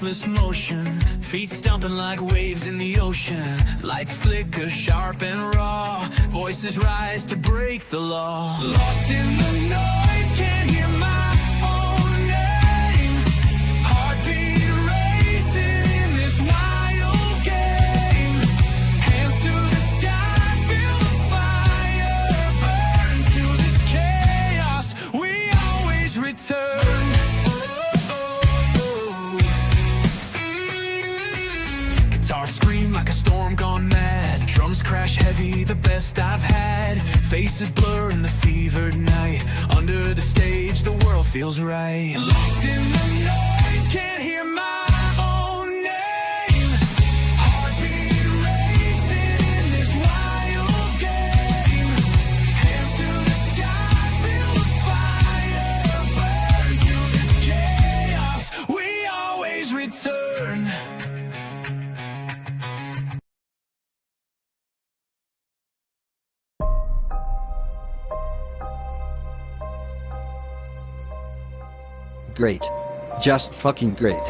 breathless motion, feet stomping like waves in the ocean. Lights flicker sharp and raw, voices rise to break the law. Lost in the noise, can't hear my own name. Heartbeat racing in this wild game. Hands to the sky, feel the fire burn. To this chaos, we always return. Guitars scream like a storm gone mad. Drums crash heavy, the best I've had. Faces blur in the fevered night. Under the stage, the world feels right. Lost in the noise, can't hear my own name. Heartbeat racing in this wild game. Hands to the sky, feel the fire burn. To this chaos, we always return. Great. Just fucking great.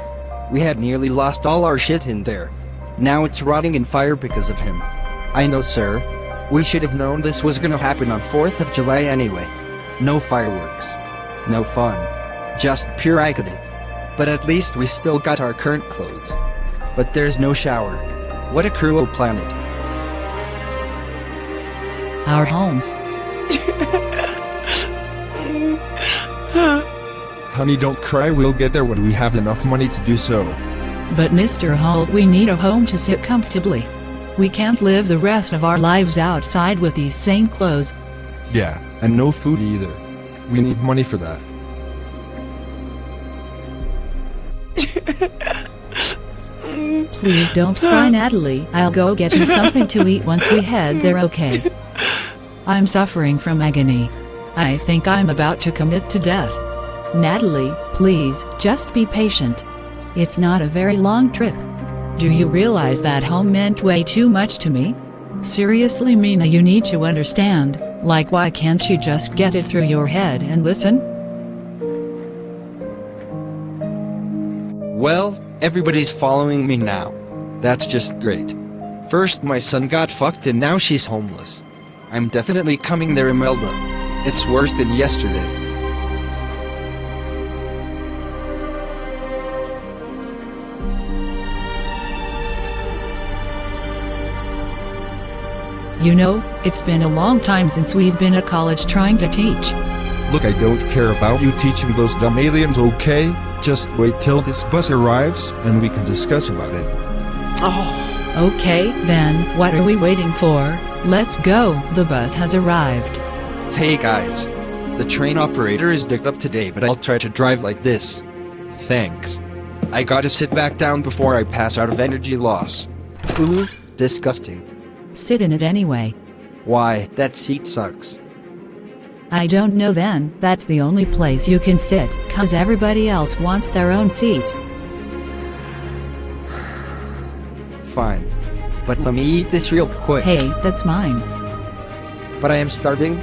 We had nearly lost all our shit in there. Now it's rotting in fire because of him. I know, sir. We should have known this was gonna happen on 4th of July anyway. No fireworks. No fun. Just pure agony. But at least we still got our current clothes. But there's no shower. What a cruel planet. Our homes. Honey, don't cry, we'll get there when we have enough money to do so. But Mr. Holt, we need a home to sit comfortably. We can't live the rest of our lives outside with these same clothes. Yeah, and no food either. We need money for that. Please don't cry, Natalie. I'll go get you something to eat once we head there, okay? I'm suffering from agony. I think I'm about to commit to death. Natalie, please, just be patient. It's not a very long trip. Do you realize that home meant way too much to me? Seriously, Mina, you need to understand. Like, why can't you just get it through your head and listen? Well, everybody's following me now. That's just great. First my son got fucked and now she's homeless. I'm definitely coming there, Imelda. It's worse than yesterday. You know, it's been a long time since we've been at college trying to teach. Look, I don't care about you teaching those dumb aliens, okay? Just wait till this bus arrives, and we can discuss about it. Oh. Okay, then, what are we waiting for? Let's go, the bus has arrived. Hey guys. The train operator is dicked up today, but I'll try to drive like this. Thanks. I gotta sit back down before I pass out of energy loss. Ooh, disgusting. Sit in it anyway. Why, that seat sucks. I don't know then, that's the only place you can sit, 'cause everybody else wants their own seat. Fine. But let me eat this real quick. Hey, that's mine. But I am starving.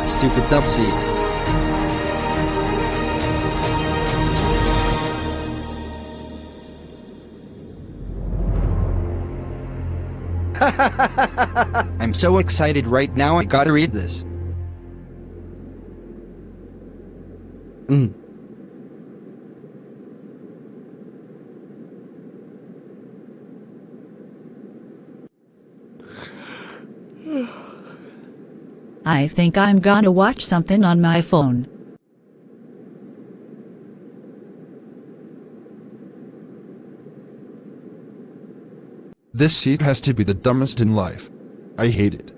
Stupid dumb seat. I'm so excited right now, I gotta read this. I think I'm gonna watch something on my phone. This seat has to be the dumbest in life. I hate it.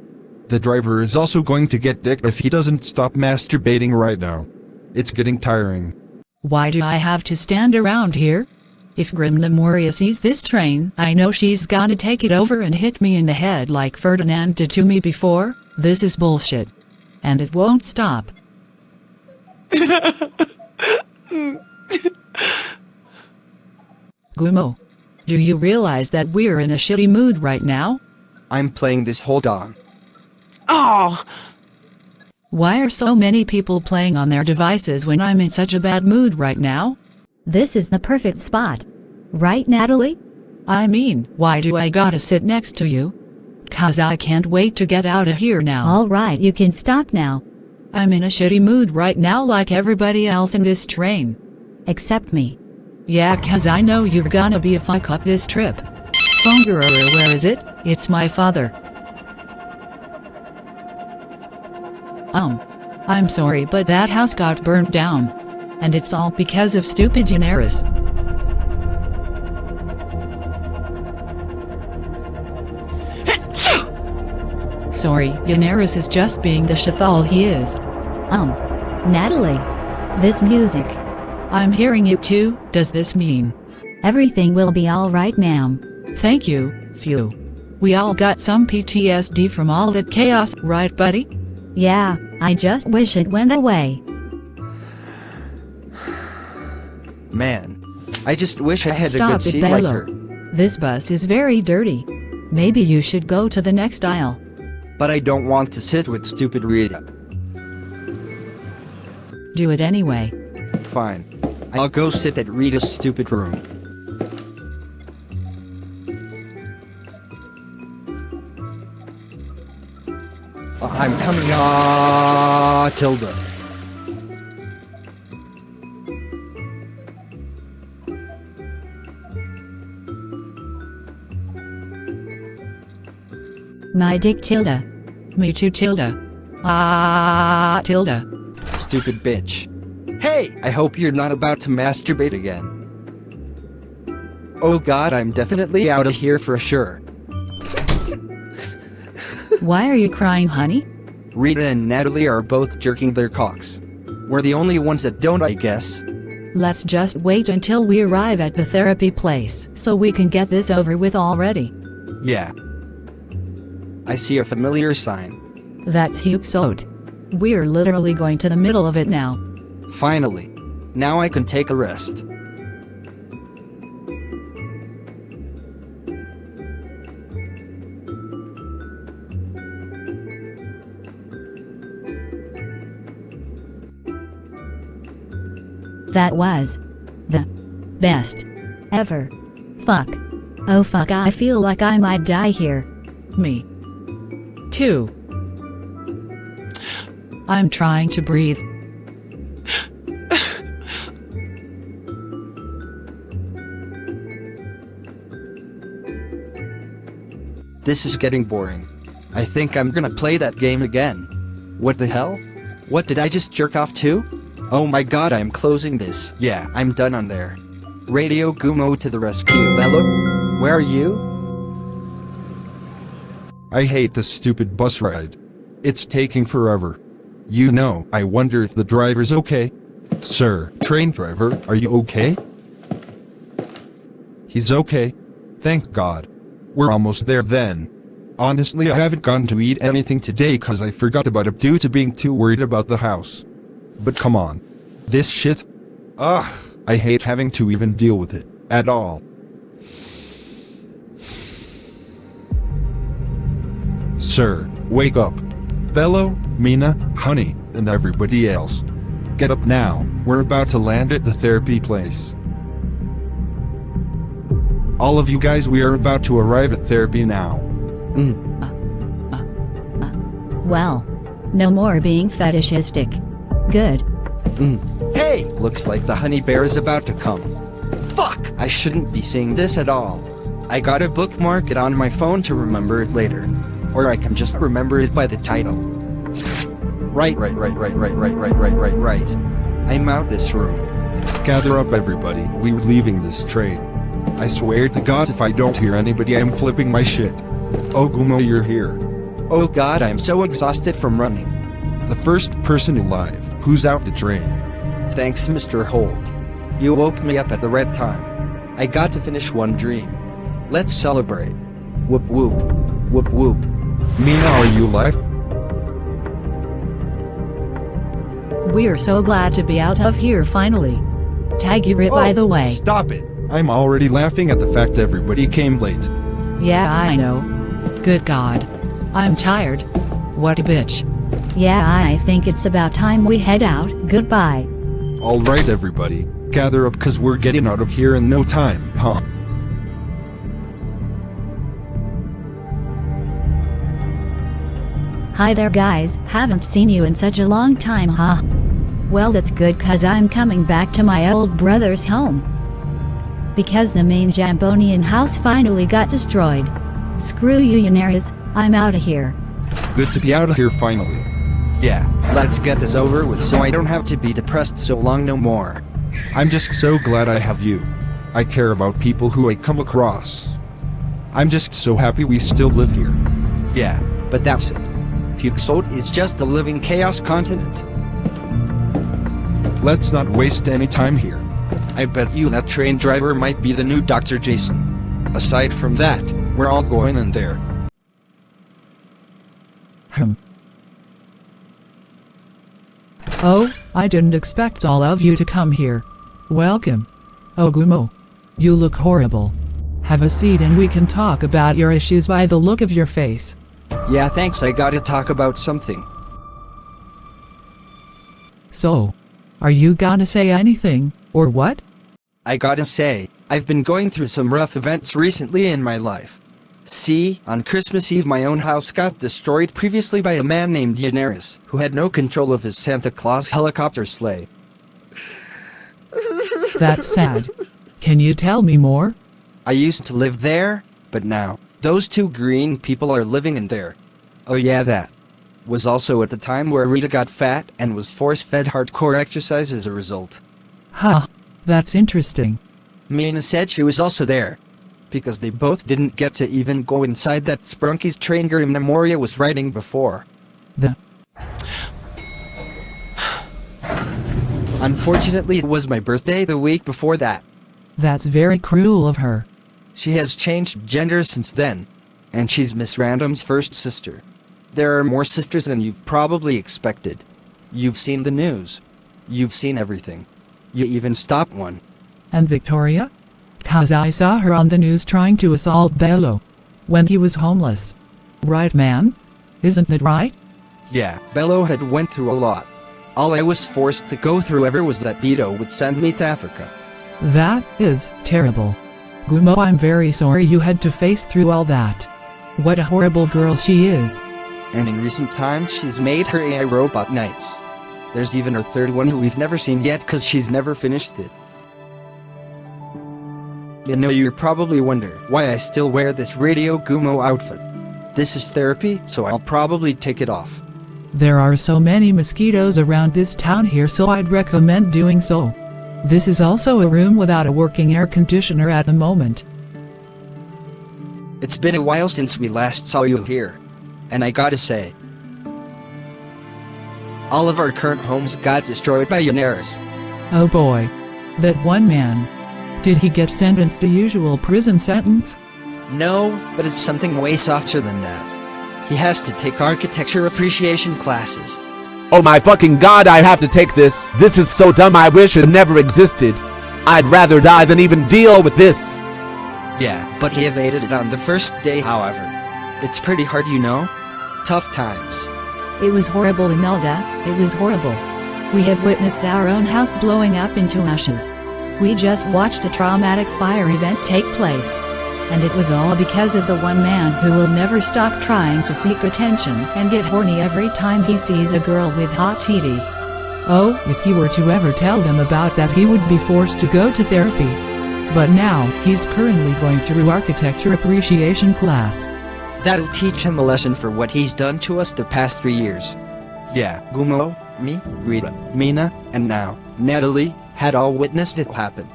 The driver is also going to get dicked if he doesn't stop masturbating right now. It's getting tiring. Why do I have to stand around here? If Grimna Moria sees this train, I know she's gonna take it over and hit me in the head like Ferdinand did to me before. This is bullshit. And it won't stop. Gumo. Do you realize that we're in a shitty mood right now? I'm playing this, hold on. Oh, Why are so many people playing on their devices when I'm in such a bad mood right now? This is the perfect spot. Right, Natalie? I mean, why do I gotta sit next to you? 'Cause I can't wait to get out of here now. Alright, you can stop now. I'm in a shitty mood right now like everybody else in this train. Accept me. Yeah, 'cause I know you're gonna be a fuck up this trip. Phone girl, where is it? It's my father. I'm sorry, but that house got burnt down. And it's all because of stupid Daenerys. Sorry, Daenerys is just being the shithal he is. Natalie. This music. I'm hearing it too, does this mean? Everything will be alright, ma'am. Thank you, phew. We all got some PTSD from all that chaos, right buddy? Yeah, I just wish it went away. Man, I just wish I had a Stop good it, seat like Bello. her. This bus is very dirty. Maybe you should go to the next aisle. But I don't want to sit with stupid Rita. Do it anyway. Fine. I'll go sit at Rita's stupid room. I'm coming, Tilda. My dick, Tilda. Me too, Tilda. Tilda. Stupid bitch. Hey, I hope you're not about to masturbate again. Oh god, I'm definitely out of here for sure. Why are you crying, honey? Rita and Natalie are both jerking their cocks. We're the only ones that don't, I guess. Let's just wait until we arrive at the therapy place, so we can get this over with already. Yeah. I see a familiar sign. That's Huxote. We're literally going to the middle of it now. Finally. Now I can take a rest. That was the best ever. Fuck. Oh fuck, I feel like I might die here. Me. Too. I'm trying to breathe. This is getting boring. I think I'm gonna play that game again. What the hell? What did I just jerk off to? Oh my god, I'm closing this. Yeah, I'm done on there. Radio Gumo to the rescue. Bello? Where are you? I hate this stupid bus ride. It's taking forever. You know, I wonder if the driver's okay. Sir, train driver, are you okay? He's okay. Thank God. We're almost there then. Honestly, I haven't gone to eat anything today cause I forgot about it due to being too worried about the house. But come on. This shit? Ugh, I hate having to even deal with it, at all. Sir, wake up. Bello, Mina, honey, and everybody else. Get up now, we're about to land at the therapy place. All of you guys, we are about to arrive at therapy now. Well, no more being fetishistic. Good. Hey, looks like the honey bear is about to come. Fuck, I shouldn't be seeing this at all. I gotta bookmark it on my phone to remember it later. Or I can just remember it by the title. Right. I'm out this room. Gather up everybody, we're leaving this train. I swear to God if I don't hear anybody I'm flipping my shit. Oh Gumo, you're here. Oh god, I'm so exhausted from running. The first person alive, who's out the train. Thanks, Mr. Holt. You woke me up at the right time. I got to finish one dream. Let's celebrate. Whoop whoop. Whoop whoop. Mina, are you alive? We're so glad to be out of here finally. Tag you, by the way. Stop it. I'm already laughing at the fact everybody came late. Yeah, I know. Good God. I'm tired. What a bitch. Yeah, I think it's about time we head out. Goodbye. Alright everybody, gather up cause we're getting out of here in no time, huh? Hi there guys, haven't seen you in such a long time, huh? Well, that's good cause I'm coming back to my old brother's home. Because the main Jammbonian house finally got destroyed. Screw you, Unaris, I'm outta here. Good to be out of here finally. Yeah, let's get this over with so I don't have to be depressed so long no more. I'm just so glad I have you. I care about people who I come across. I'm just so happy we still live here. Yeah, but that's it. Huxote is just a living chaos continent. Let's not waste any time here. I bet you that train driver might be the new Dr. Jason. Aside from that, we're all going in there. Oh, I didn't expect all of you to come here. Welcome. Oh Gumo. You look horrible. Have a seat and we can talk about your issues by the look of your face. Yeah, thanks, I gotta talk about something. So, are you gonna say anything, or what? I gotta say, I've been going through some rough events recently in my life. See, on Christmas Eve my own house got destroyed previously by a man named Unaris, who had no control of his Santa Claus helicopter sleigh. That's sad. Can you tell me more? I used to live there, but now, those two green people are living in there. Oh yeah, that was also at the time where Rita got fat and was force-fed hardcore exercise as a result. Huh. That's interesting. Mina said she was also there, because they both didn't get to even go inside that Sprunky's train Grim Memoria was writing before. Unfortunately, it was my birthday the week before that. That's very cruel of her. She has changed gender since then, and she's Miss Random's first sister. There are more sisters than you've probably expected. You've seen the news. You've seen everything. You even stopped one. And Victoria? 'Cause I saw her on the news trying to assault Bello when he was homeless. Right, man? Isn't that right? Yeah, Bello had went through a lot. All I was forced to go through ever was that Beto would send me to Africa. That is terrible. Gumo, I'm very sorry you had to face through all that. What a horrible girl she is. And in recent times she's made her AI robot knights. There's even a third one who we've never seen yet cause she's never finished it. You know, you probably wonder why I still wear this Radio Gumo outfit. This is therapy, so I'll probably take it off. There are so many mosquitoes around this town here, so I'd recommend doing so. This is also a room without a working air conditioner at the moment. It's been a while since we last saw you here. And I gotta say, all of our current homes got destroyed by Unaris. Oh boy. That one man. Did he get sentenced the usual prison sentence? No, but it's something way softer than that. He has to take architecture appreciation classes. Oh my fucking god, I have to take this. This is so dumb, I wish it never existed. I'd rather die than even deal with this. Yeah, but he evaded it on the first day, however. It's pretty hard, you know? Tough times. It was horrible, Imelda, it was horrible. We have witnessed our own house blowing up into ashes. We just watched a traumatic fire event take place. And it was all because of the one man who will never stop trying to seek attention and get horny every time he sees a girl with hot titties. Oh, if he were to ever tell them about that, he would be forced to go to therapy. But now, he's currently going through architecture appreciation class. That'll teach him a lesson for what he's done to us the past 3 years. Yeah, Gumo, me, Rita, Mina, and now, Natalie, had all witnessed it happen.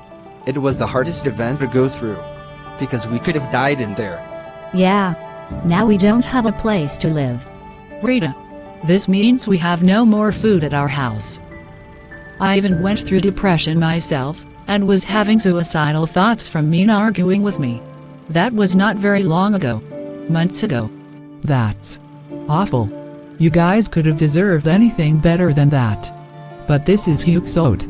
It was the hardest event to go through. Because we could have died in there. Yeah. Now we don't have a place to live. Rita. This means we have no more food at our house. I even went through depression myself, and was having suicidal thoughts from Mina arguing with me. That was not very long ago. Months ago. That's awful. You guys could have deserved anything better than that. But this is Huxote.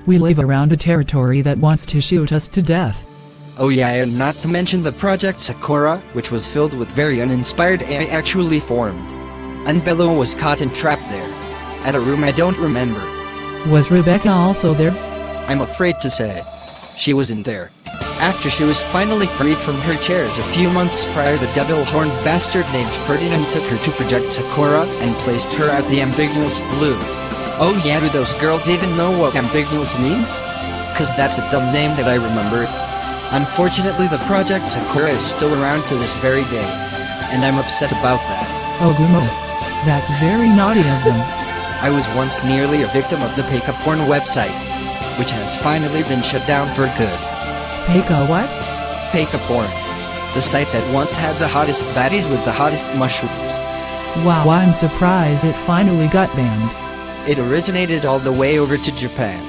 We live around a territory that wants to shoot us to death. Oh yeah, and not to mention the Project Sakura, which was filled with very uninspired AI actually formed. And Bello was caught and trapped there. At a room I don't remember. Was Rebecca also there? I'm afraid to say. She was in there. After she was finally freed from her chairs a few months prior, the devil-horned bastard named Ferdinand took her to Project Sakura and placed her at the ambiguous blue. Oh yeah, do those girls even know what ambiguous means? Cause that's a dumb name that I remembered. Unfortunately, the Project Sakura is still around to this very day. And I'm upset about that. Oh Gumo. That's very naughty of them. I was once nearly a victim of the Peka porn website, which has finally been shut down for good. Peka what? Peka porn. The site that once had the hottest baddies with the hottest mushrooms. Wow, I'm surprised it finally got banned. It originated all the way over to Japan.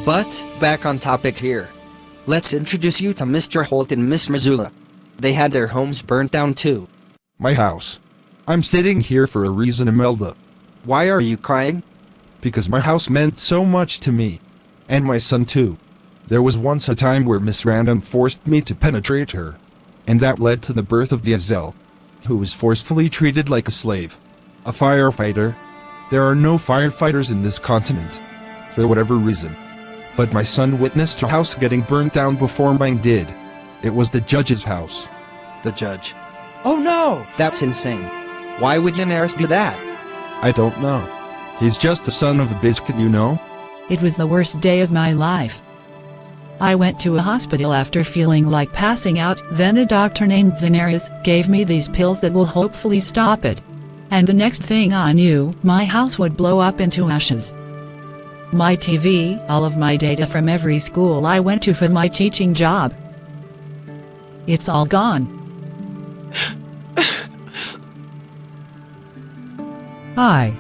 But, back on topic here. Let's introduce you to Mr. Holt and Miss Missoula. They had their homes burnt down too. My house. I'm sitting here for a reason, Imelda. Why are you crying? Because my house meant so much to me. And my son too. There was once a time where Miss Random forced me to penetrate her. And that led to the birth of Diesel, who was forcefully treated like a slave. A firefighter. There are no firefighters in this continent. For whatever reason. But my son witnessed a house getting burnt down before mine did. It was the judge's house. The judge. Oh no! That's insane. Why would Daenerys do that? I don't know. He's just the son of a biscuit, you know? It was the worst day of my life. I went to a hospital after feeling like passing out, then a doctor named Daenerys gave me these pills that will hopefully stop it. And the next thing I knew, my house would blow up into ashes. My TV, all of my data from every school I went to for my teaching job. It's all gone. I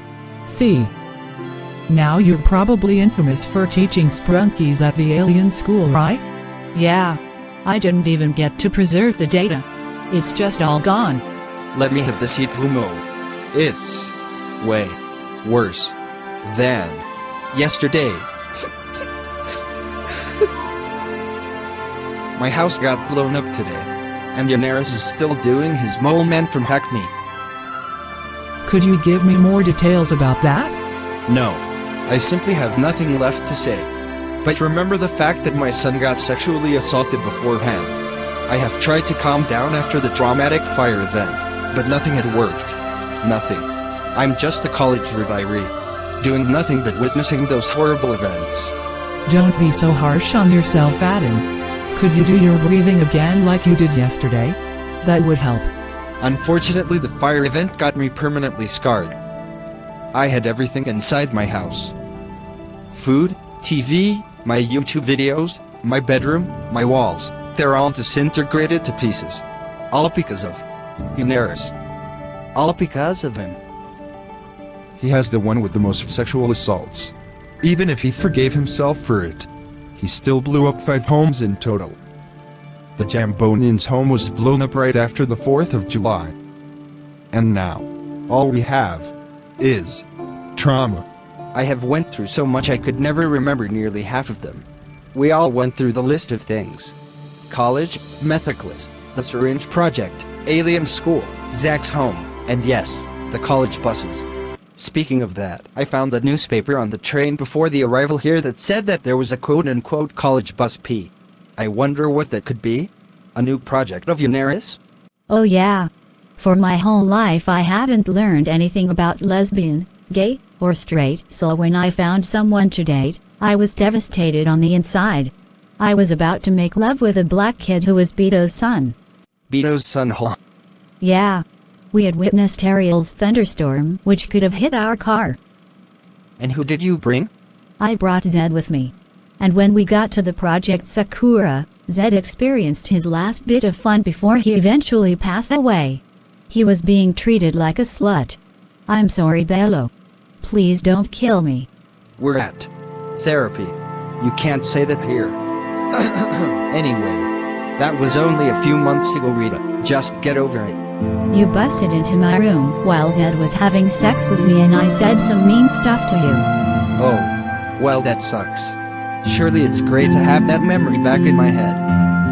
see. Now you're probably infamous for teaching sprunkies at the alien school, right? Yeah. I didn't even get to preserve the data. It's just all gone. Let me have the seat, Bumo. It's way worse than yesterday. My house got blown up today, and Daenerys is still doing his mole man from Hackney. Could you give me more details about that? No, I simply have nothing left to say. But remember the fact that my son got sexually assaulted beforehand. I have tried to calm down after the traumatic fire event, but nothing had worked. Nothing. I'm just a college retiree, doing nothing but witnessing those horrible events. Don't be so harsh on yourself, Adam. Could you do your breathing again like you did yesterday? That would help. Unfortunately, the fire event got me permanently scarred. I had everything inside my house. Food, TV, my YouTube videos, my bedroom, my walls. They're all disintegrated to pieces. All because of Daenerys. All because of him. He has the one with the most sexual assaults. Even if he forgave himself for it, he still blew up 5 homes in total. The Jammbonians' home was blown up right after the 4th of July. And now, all we have is trauma. I have went through so much I could never remember nearly half of them. We all went through the list of things. College, Methaclis, the Syringe Project, Alien School, Zach's home, and yes, the college buses. Speaking of that, I found a newspaper on the train before the arrival here that said that there was a quote-unquote college bus P. I wonder what that could be? A new project of Daenerys? Oh yeah. For my whole life I haven't learned anything about lesbian, gay, or straight, so when I found someone to date, I was devastated on the inside. I was about to make love with a black kid who was Beto's son. Beto's son, huh? Yeah. We had witnessed Ariel's thunderstorm, which could have hit our car. And who did you bring? I brought Zed with me. And when we got to the Project Sakura, Zed experienced his last bit of fun before he eventually passed away. He was being treated like a slut. I'm sorry, Bello. Please don't kill me. We're at therapy. You can't say that here. Anyway, that was only a few months ago, Rita. Just get over it. You busted into my room while Zed was having sex with me and I said some mean stuff to you. Oh, well that sucks. Surely it's great to have that memory back in my head.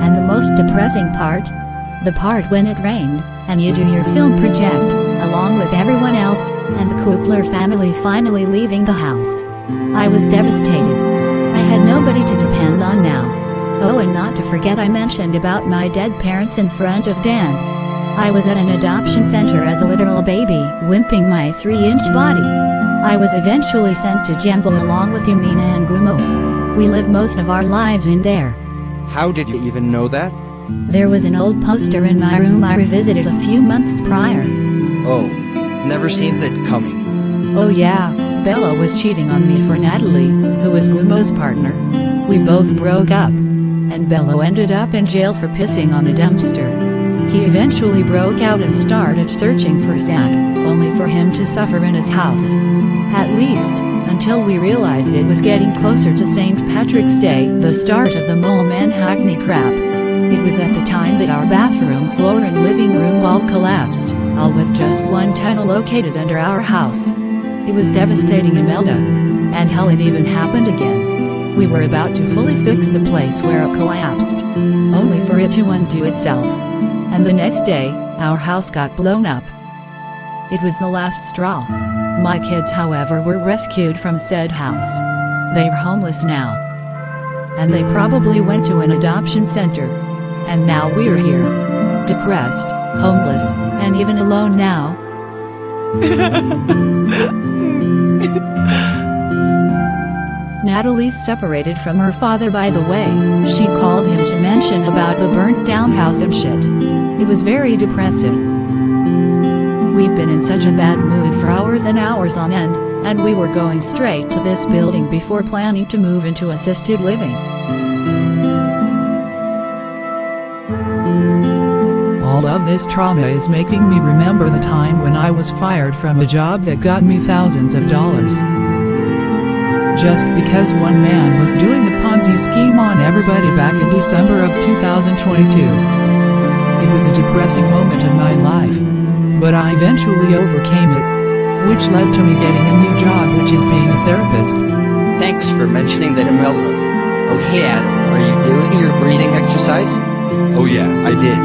And the most depressing part? The part when it rained, and you do your film project, along with everyone else, and the Coupler family finally leaving the house. I was devastated. I had nobody to depend on now. Oh, and not to forget I mentioned about my dead parents in front of Dan. I was at an adoption center as a literal baby, wimping my 3-inch body. I was eventually sent to Jambo along with Yamina and Gumo. We lived most of our lives in there. How did you even know that? There was an old poster in my room I revisited a few months prior. Oh, never seen that coming. Oh yeah, Bella was cheating on me for Natalie, who was Gumo's partner. We both broke up, and Bello ended up in jail for pissing on a dumpster. He eventually broke out and started searching for Zach, only for him to suffer in his house. At least, until we realized it was getting closer to St. Patrick's Day, the start of the Mole Man Hackney crap. It was at the time that our bathroom floor and living room all collapsed, all with just one tunnel located under our house. It was devastating, Imelda. And hell, it even happened again. We were about to fully fix the place where it collapsed, only for it to undo itself. And the next day, our house got blown up. It was the last straw. My kids, however, were rescued from said house. They're homeless now. And they probably went to an adoption center. And now we're here. Depressed, homeless, and even alone now. Natalie's separated from her father, by the way. She called him to mention about the burnt down house and shit. It was very depressing. We've been in such a bad mood for hours and hours on end, and we were going straight to this building before planning to move into assisted living. All of this trauma is making me remember the time when I was fired from a job that got me thousands of dollars. Just because one man was doing a Ponzi scheme on everybody back in December of 2022. It was a depressing moment of my life. But I eventually overcame it, which led to me getting a new job, which is being a therapist. Thanks for mentioning that, Imelda. Oh hey Adam, are you doing your breathing exercise? Oh yeah, I did.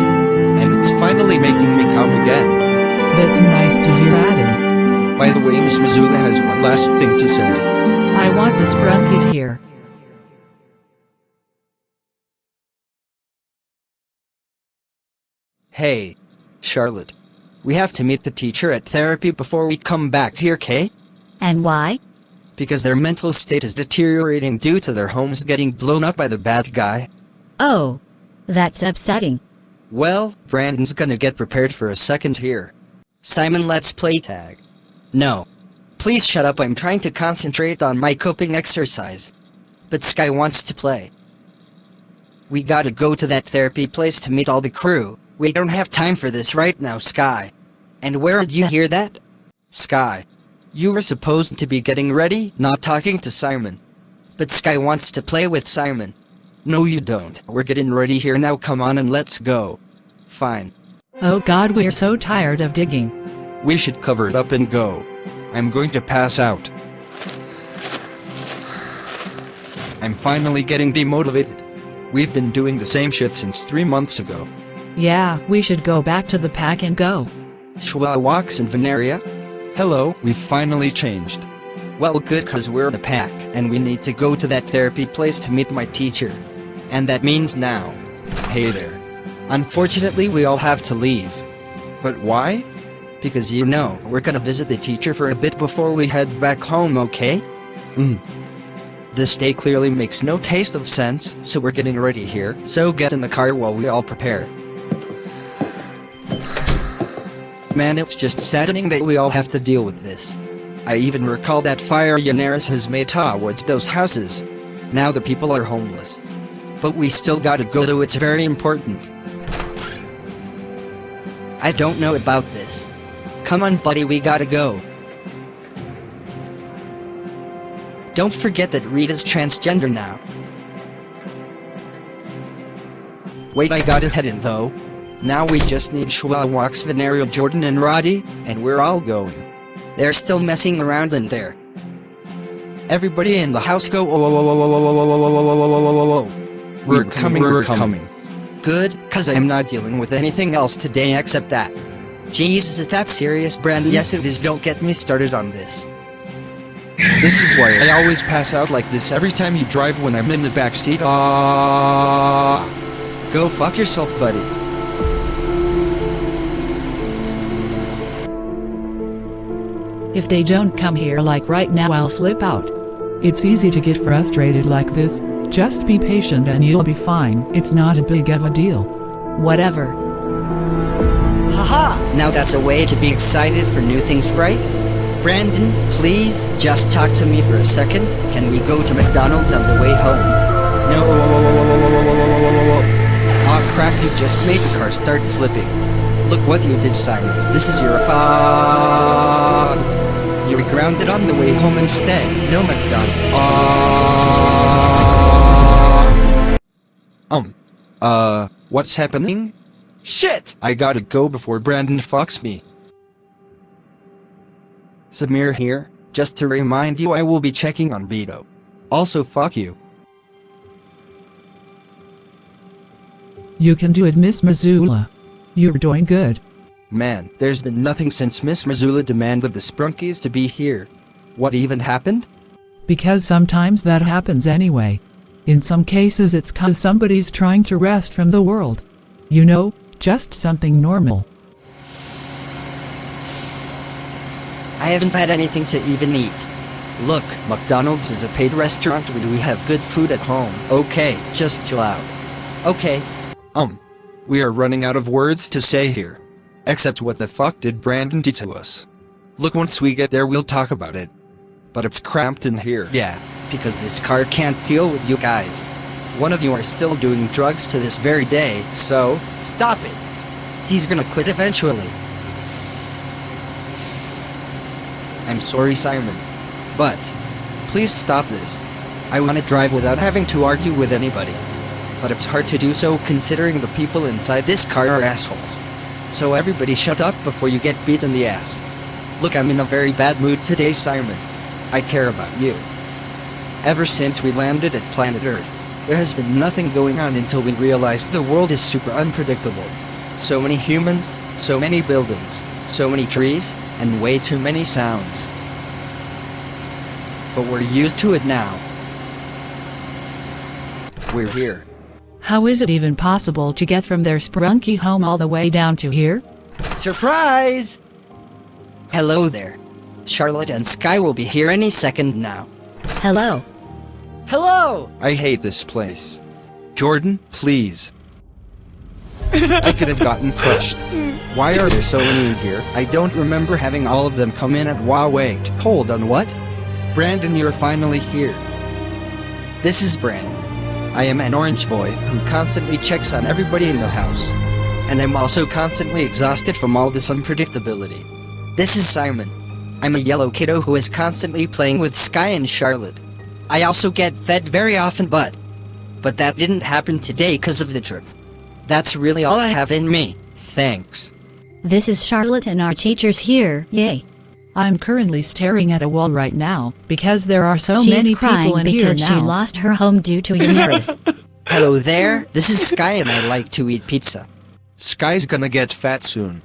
And it's finally making me calm again. That's nice to hear, Adam. By the way, Miss Missoula has one last thing to say. I want the Sprunkies here. Hey, Charlotte. We have to meet the teacher at therapy before we come back here, Kay? And why? Because their mental state is deteriorating due to their homes getting blown up by the bad guy. Oh, that's upsetting. Well, Brandon's gonna get prepared for a second here. Simon, let's play tag. No. Please shut up, I'm trying to concentrate on my coping exercise. But Sky wants to play. We gotta go to that therapy place to meet all the crew. We don't have time for this right now, Sky. And where did you hear that? Sky. You were supposed to be getting ready, not talking to Simon. But Sky wants to play with Simon. No you don't. We're getting ready here now, come on and let's go. Fine. Oh God, we're so tired of digging. We should cover it up and go. I'm going to pass out. I'm finally getting demotivated. We've been doing the same shit since 3 months ago. Yeah, we should go back to the pack and go. Schwa walks in Veneria. Hello, we've finally changed. Well, good, cause we're the pack, and we need to go to that therapy place to meet my teacher. And that means now. Hey there. Unfortunately, we all have to leave. But why? Because you know, we're gonna visit the teacher for a bit before we head back home, okay? This day clearly makes no taste of sense, so we're getting ready here, so get in the car while we all prepare. Man, it's just saddening that we all have to deal with this. I even recall that fire Yaneris has made towards those houses. Now the people are homeless. But we still gotta go, though it's very important. I don't know about this. Come on buddy, we gotta go. Don't forget that Rita's transgender now. Wait, I gotta head in though. Now we just need Schwa walks, Venerio, Jordan and Roddy, and we're all going. They're still messing around in there. Everybody in the house go, oh, oh, oh, oh, oh, oh, oh, oh, oh, oh, oh, oh, oh. We're coming. Good, cause I am not dealing with anything else today except that. Jesus, is that serious, Brandon? Yes, it is. Don't get me started on this. This is why I always pass out like this every time you drive when I'm in the backseat. Go fuck yourself, buddy. If they don't come here like right now, I'll flip out. It's easy to get frustrated like this. Just be patient and you'll be fine. It's not a big of a deal. Whatever. Haha! Now that's a way to be excited for new things, right? Brandon, please, just talk to me for a second. Can we go to McDonald's on the way home? No. Aw crap, you just made the car start slipping. Look what you did, Simon. This is your fault. You were grounded on the way home instead. No McDonald's. What's happening? Shit! I gotta go before Brandon fucks me. Samir here. Just to remind you, I will be checking on Beto. Also, fuck you. You can do it, Miss Missoula. You're doing good. Man, there's been nothing since Miss Missoula demanded the Sprunkies to be here. What even happened? Because sometimes that happens anyway. In some cases it's 'cause somebody's trying to rest from the world. You know, just something normal. I haven't had anything to even eat. Look, McDonald's is a paid restaurant where we have good food at home. Okay, just chill out. Okay. We are running out of words to say here. Except what the fuck did Brandon do to us? Look, once we get there we'll talk about it. But it's cramped in here. Yeah, because this car can't deal with you guys. One of you are still doing drugs to this very day, so stop it. He's gonna quit eventually. I'm sorry, Simon. But, please stop this. I want to drive without having to argue with anybody. But it's hard to do so considering the people inside this car are assholes. So everybody shut up before you get beat in the ass. Look, I'm in a very bad mood today, Simon. I care about you. Ever since we landed at planet Earth, there has been nothing going on until we realized the world is super unpredictable. So many humans, so many buildings, so many trees, and way too many sounds. But we're used to it now. We're here. How is it even possible to get from their sprunky home all the way down to here? Surprise! Hello there. Charlotte and Sky will be here any second now. Hello. Hello! I hate this place. Jordan, please. I could have gotten crushed. Why are there so many in here? I don't remember having all of them come in at wait. Hold on, what? Brandon, you're finally here. This is Brandon. I am an orange boy who constantly checks on everybody in the house. And I'm also constantly exhausted from all this unpredictability. This is Simon. I'm a yellow kiddo who is constantly playing with Sky and Charlotte. I also get fed very often, but that didn't happen today because of the trip. That's really all I have in me. Thanks. This is Charlotte and our teacher's here. Yay. I'm currently staring at a wall right now because there are so She's many crying people in here because she now. lost her home due to Yamiris. Hello there, this is Sky and I like to eat pizza. Sky's gonna get fat soon.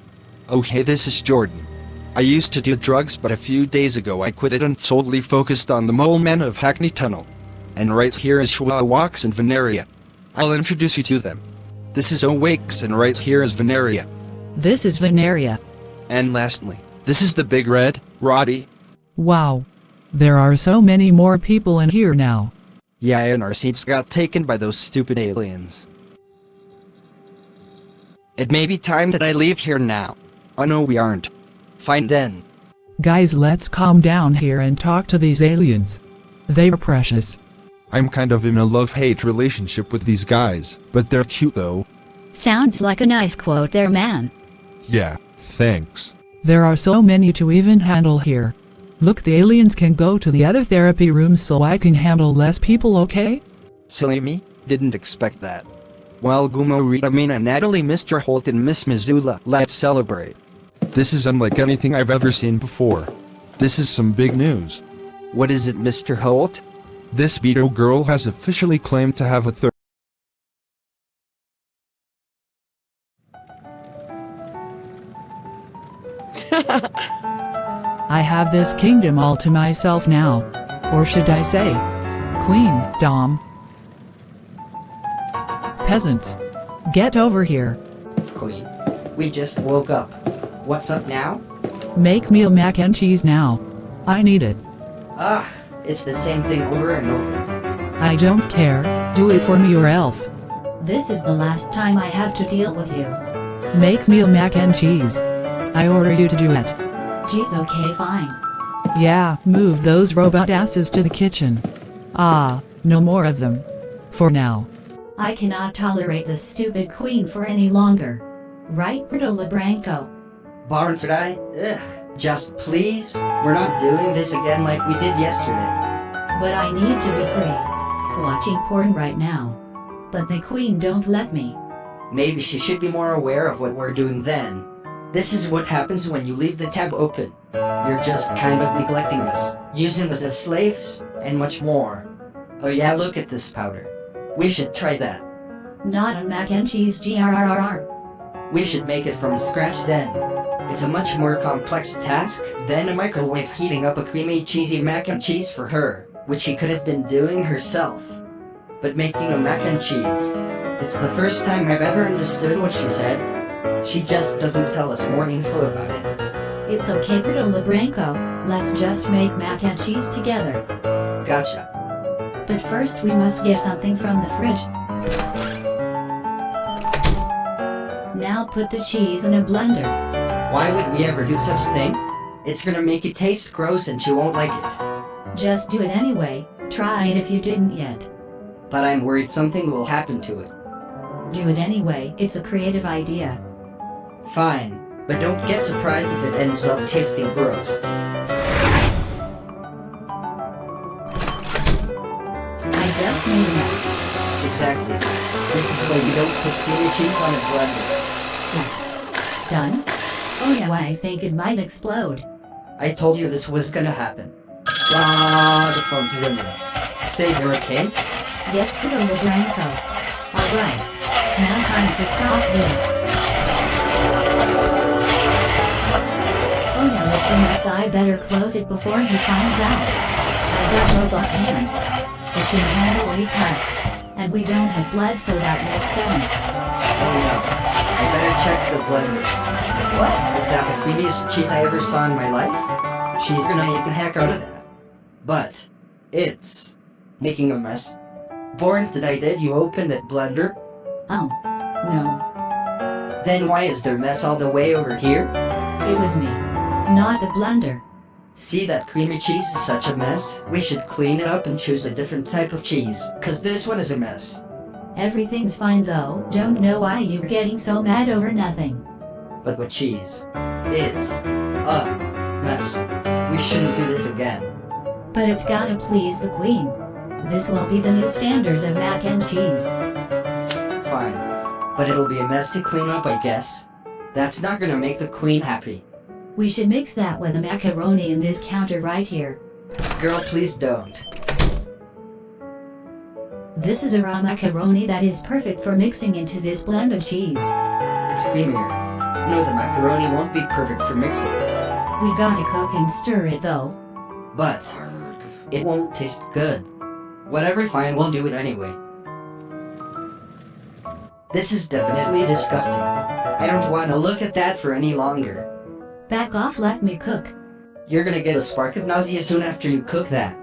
Oh hey, this is Jordan. I used to do drugs, but a few days ago I quit it and solely focused on the mole men of Hackney Tunnel. And right here is Schwawaks and Veneria. I'll introduce you to them. This is Owakes and right here is Veneria. This is Veneria. And lastly, this is the Big Red, Roddy. Wow. There are so many more people in here now. Yeah, and our seats got taken by those stupid aliens. It may be time that I leave here now. Oh no, we aren't. Fine then. Guys, let's calm down here and talk to these aliens. They're precious. I'm kind of in a love-hate relationship with these guys, but they're cute though. Sounds like a nice quote there, man. Yeah, thanks. There are so many to even handle here. Look, the aliens can go to the other therapy rooms so I can handle less people, okay? Silly me, didn't expect that. Well, Gumo, Rita, Mina, Natalie, Mr. Holt, and Miss Missoula, let's celebrate. This is unlike anything I've ever seen before. This is some big news. What is it, Mr. Holt? This Beto girl has officially claimed to have a third I have this kingdom all to myself now. Or should I say, Queen Dom. Peasants, get over here. Queen, we just woke up. What's up now? Make me a mac and cheese now. I need it. Ah, it's the same thing over and over. I don't care, do it for me or else. This is the last time I have to deal with you. Make me a mac and cheese. I order you to do it. Geez, okay, fine. Yeah, move those robot asses to the kitchen. Ah, no more of them. For now. I cannot tolerate this stupid queen for any longer. Right, Brito Lebranco? Barnes and I? Ugh. Just please? We're not doing this again like we did yesterday. But I need to be free. Watching porn right now. But the queen don't let me. Maybe she should be more aware of what we're doing then. This is what happens when you leave the tab open. You're just kind of neglecting us, using us as slaves, and much more. Oh yeah, look at this powder. We should try that. Not on mac and cheese, grrrr. We should make it from scratch then. It's a much more complex task than a microwave heating up a creamy cheesy mac and cheese for her, which she could have been doing herself. But making a mac and cheese, it's the first time I've ever understood what she said. She just doesn't tell us more info about it. It's okay, Brito Lebranco. Let's just make mac and cheese together. Gotcha. But first we must get something from the fridge. Now put the cheese in a blender. Why would we ever do such thing? It's gonna make it taste gross and she won't like it. Just do it anyway. Try it if you didn't yet. But I'm worried something will happen to it. Do it anyway, it's a creative idea. Fine, but don't get surprised if it ends up tasting gross. I just made a mess. Exactly. This is why you don't put creamy cheese on a blender. That's done. Oh no, I think it might explode. I told you this was gonna happen. Ah, the phone's ringing. Stay there, okay? Yes, Brito Lebranco. Alright. Now time to stop this. Oh no, it's a mess. I better close it before he finds out. I've got robot hands. It can handle a cut. And we don't have blood, so that makes sense. Oh no. I better check the blender. What? Is that the creamiest cheese I ever saw in my life? She's gonna eat the heck out of that. But it's making a mess. Born, did you open that blender? Oh. No. Then why is there mess all the way over here? It was me. Not the blender. See that creamy cheese is such a mess? We should clean it up and choose a different type of cheese, cause this one is a mess. Everything's fine though. Don't know why you're getting so mad over nothing. But the cheese is a mess. We shouldn't do this again. But it's gotta please the queen. This will be the new standard of mac and cheese. Fine. But it'll be a mess to clean up, I guess. That's not gonna make the queen happy. We should mix that with the macaroni in this counter right here. Girl, please don't. This is a raw macaroni that is perfect for mixing into this blend of cheese. It's creamier. No, the macaroni won't be perfect for mixing. We gotta cook and stir it though. But it won't taste good. Whatever, fine, we'll do it anyway. This is definitely disgusting. I don't want to look at that for any longer. Back off, let me cook. You're gonna get a spark of nausea soon after you cook that.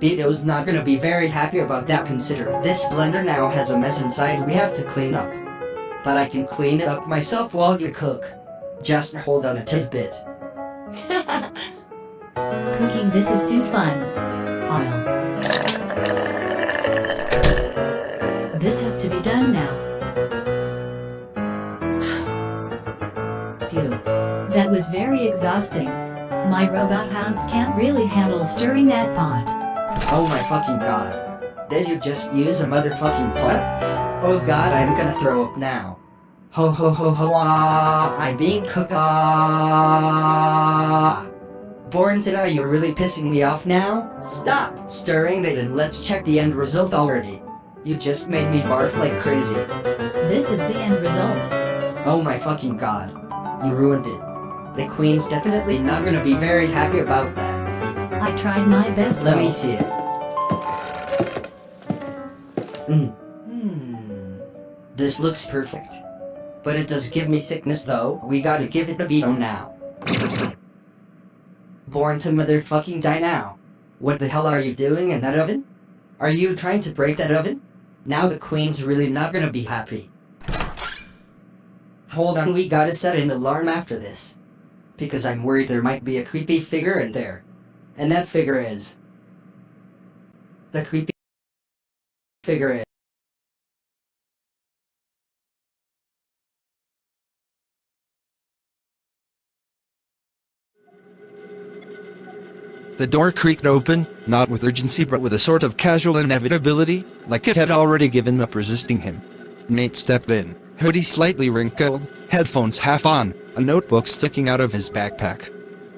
Bito's not gonna be very happy about that considering this blender now has a mess inside we have to clean up. But I can clean it up myself while you cook. Just hold on a tidbit. Cooking this is too fun. Oil. This has to be done now. Phew. That was very exhausting. My robot hands can't really handle stirring that pot. Oh my fucking god. Did you just use a motherfucking pot? Oh god, I'm gonna throw up now. Ho ho ho ho ah, I'm being cooked ah. Born today, you're really pissing me off now? Stop stirring that and let's check the end result already. You just made me barf like crazy. This is the end result. Oh my fucking god. You ruined it. The queen's definitely not gonna be very happy about that. I tried my best. Let though. me see it. This looks perfect. But it does give me sickness though. We gotta give it a beat on now. Born to motherfucking die now. What the hell are you doing in that oven? Are you trying to break that oven? Now the queen's really not gonna be happy. Hold on, we gotta set an alarm after this. Because I'm worried there might be a creepy figure in there. And that figure is... The creepy figure is... The door creaked open, not with urgency but with a sort of casual inevitability, like it had already given up resisting him. Nate stepped in, hoodie slightly wrinkled, headphones half on, a notebook sticking out of his backpack.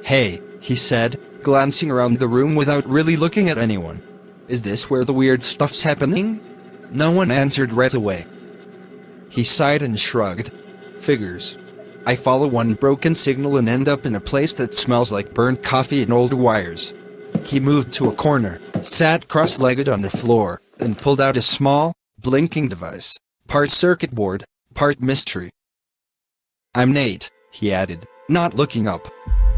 "Hey," he said, glancing around the room without really looking at anyone. "Is this where the weird stuff's happening?" No one answered right away. He sighed and shrugged. "Figures. I follow one broken signal and end up in a place that smells like burnt coffee and old wires." He moved to a corner, sat cross-legged on the floor, and pulled out a small, blinking device, part circuit board, part mystery. "I'm Nate," he added, not looking up.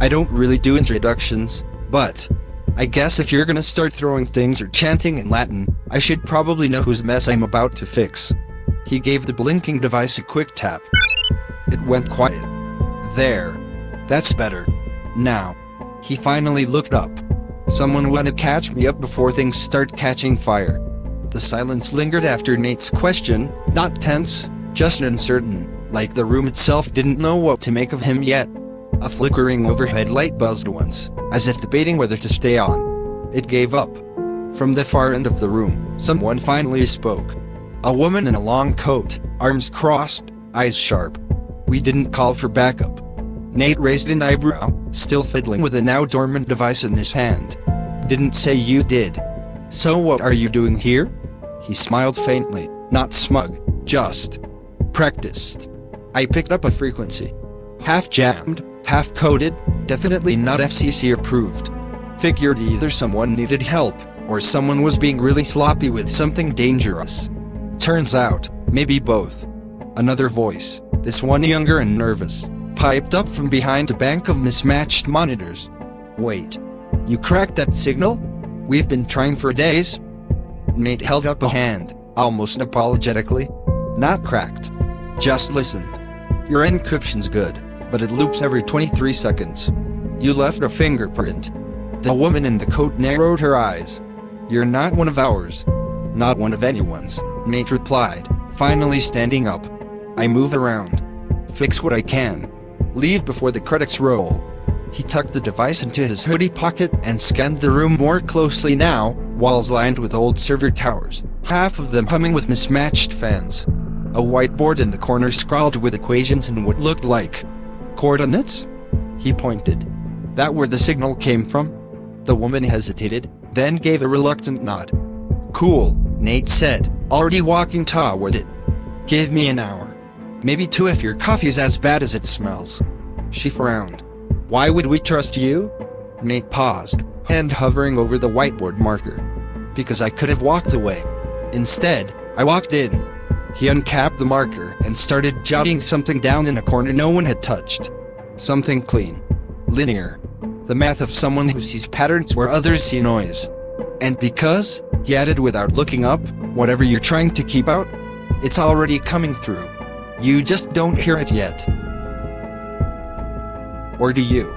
"I don't really do introductions, but I guess if you're gonna start throwing things or chanting in Latin, I should probably know whose mess I'm about to fix." He gave the blinking device a quick tap. It went quiet. "There. That's better. Now." He finally looked up. "Someone wanna catch me up before things start catching fire?" The silence lingered after Nate's question, not tense, just uncertain, like the room itself didn't know what to make of him yet. A flickering overhead light buzzed once, as if debating whether to stay on. It gave up. From the far end of the room, someone finally spoke. A woman in a long coat, arms crossed, eyes sharp. "We didn't call for backup." Nate raised an eyebrow, still fiddling with a now dormant device in his hand. "Didn't say you did. So what are you doing here?" He smiled faintly, not smug, just practiced. "I picked up a frequency. Half jammed, half coded, definitely not FCC approved. Figured either someone needed help, or someone was being really sloppy with something dangerous. Turns out, maybe both." Another voice, this one younger and nervous, piped up from behind a bank of mismatched monitors. "Wait. You cracked that signal? We've been trying for days." Nate held up a hand, almost apologetically. "Not cracked. Just listened. Your encryption's good, but it loops every 23 seconds. You left a fingerprint." The woman in the coat narrowed her eyes. "You're not one of ours." "Not one of anyone's," Nate replied, finally standing up. "I move around. Fix what I can. Leave before the credits roll." He tucked the device into his hoodie pocket and scanned the room more closely now, walls lined with old server towers, half of them humming with mismatched fans. A whiteboard in the corner scrawled with equations and what looked like coordinates. He pointed. "That where the signal came from?" The woman hesitated, then gave a reluctant nod. "Cool," Nate said, already walking toward it. "Give me an hour. Maybe 2 if your coffee's as bad as it smells." She frowned. "Why would we trust you?" Nate paused, hand hovering over the whiteboard marker. "Because I could have walked away. Instead, I walked in." He uncapped the marker and started jotting something down in a corner no one had touched. Something clean. Linear. The math of someone who sees patterns where others see noise. "And because," he added without looking up, "whatever you're trying to keep out, it's already coming through. You just don't hear it yet." Or do you?